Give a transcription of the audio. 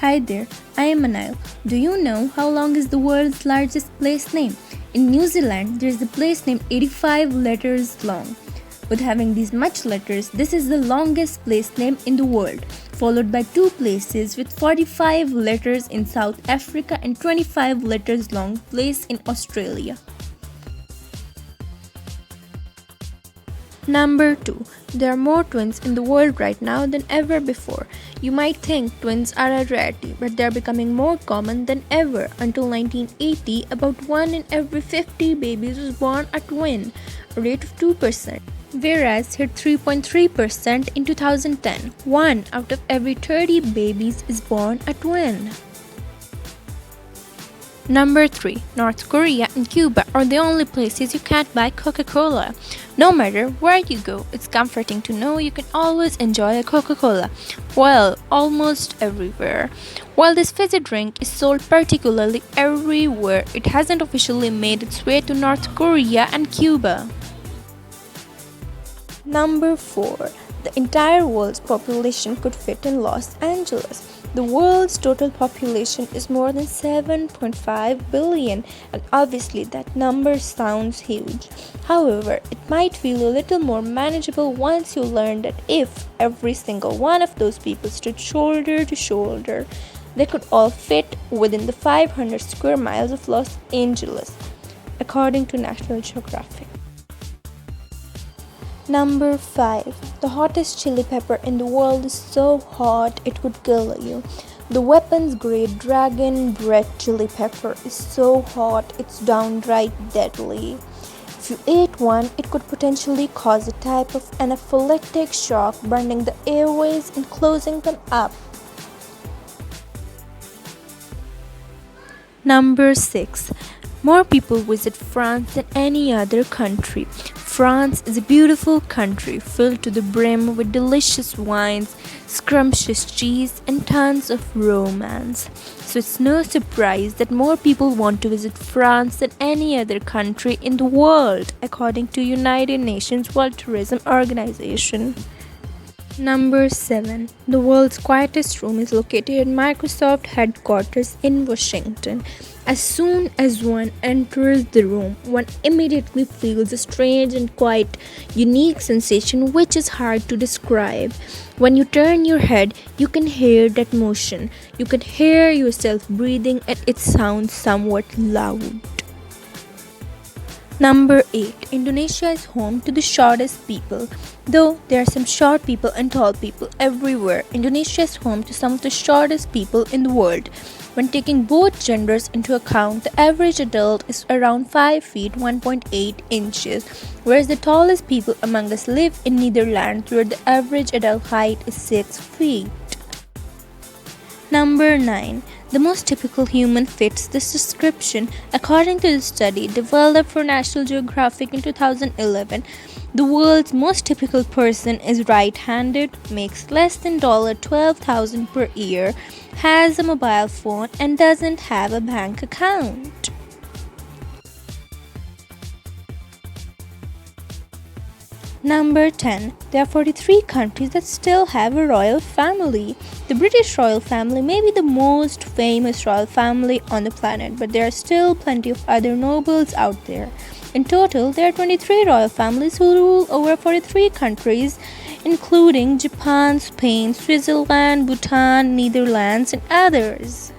Hi there, I am Anil. Do you know how long is the world's largest place name? In New Zealand, there is a place name 85 letters long. With having these much letters, this is the longest place name in the world, followed by two places with 45 letters in South Africa and 25 letters long place in Australia. Number 2. There are more twins in the world right now than ever before. You might think twins are a rarity, but they are becoming more common than ever. Until 1980, about 1 in every 50 babies was born a twin, a rate of 2%, whereas hit 3.3% in 2010. 1 out of every 30 babies is born a twin. Number 3. North Korea and Cuba are the only places you can't buy Coca-Cola. No matter where you go, it's comforting to know you can always enjoy a Coca-Cola. Well, almost everywhere. While this fizzy drink is sold particularly everywhere, it hasn't officially made its way to North Korea and Cuba. Number 4. The entire world's population could fit in Los Angeles. The world's total population is more than 7.5 billion, and obviously that number sounds huge. However, it might feel a little more manageable once you learn that if every single one of those people stood shoulder to shoulder, they could all fit within the 500 square miles of Los Angeles, according to National Geographic. Number 5. The hottest chili pepper in the world is so hot it could kill you. The weapons grade dragon bread chili pepper is so hot it's downright deadly. If you ate one, it could potentially cause a type of anaphylactic shock, burning the airways and closing them up. Number 6. More people visit France than any other country. France is a beautiful country filled to the brim with delicious wines, scrumptious cheese, and tons of romance. So it's no surprise that more people want to visit France than any other country in the world, according to United Nations World Tourism Organization. Number 7. The world's quietest room is located at Microsoft headquarters in Washington. As soon as one enters the room, one immediately feels a strange and quite unique sensation which is hard to describe. When you turn your head, you can hear that motion. You can hear yourself breathing and it sounds somewhat loud. Number 8. Indonesia is home to the shortest people. Though there are some short people and tall people everywhere, Indonesia is home to some of the shortest people in the world. When taking both genders into account, the average adult is around 5 feet 1.8 inches, whereas the tallest people among us live in Netherlands, where the average adult height is 6 feet. Number 9. The most typical human fits this description. According to the study developed for National Geographic in 2011, the world's most typical person is right-handed, makes less than $12,000 per year, has a mobile phone, and doesn't have a bank account. Number 10. There are 43 countries that still have a royal family. The British royal family may be the most famous royal family on the planet, but there are still plenty of other nobles out there. In total, there are 23 royal families who rule over 43 countries, including Japan, Spain, Switzerland, Bhutan, Netherlands, and others.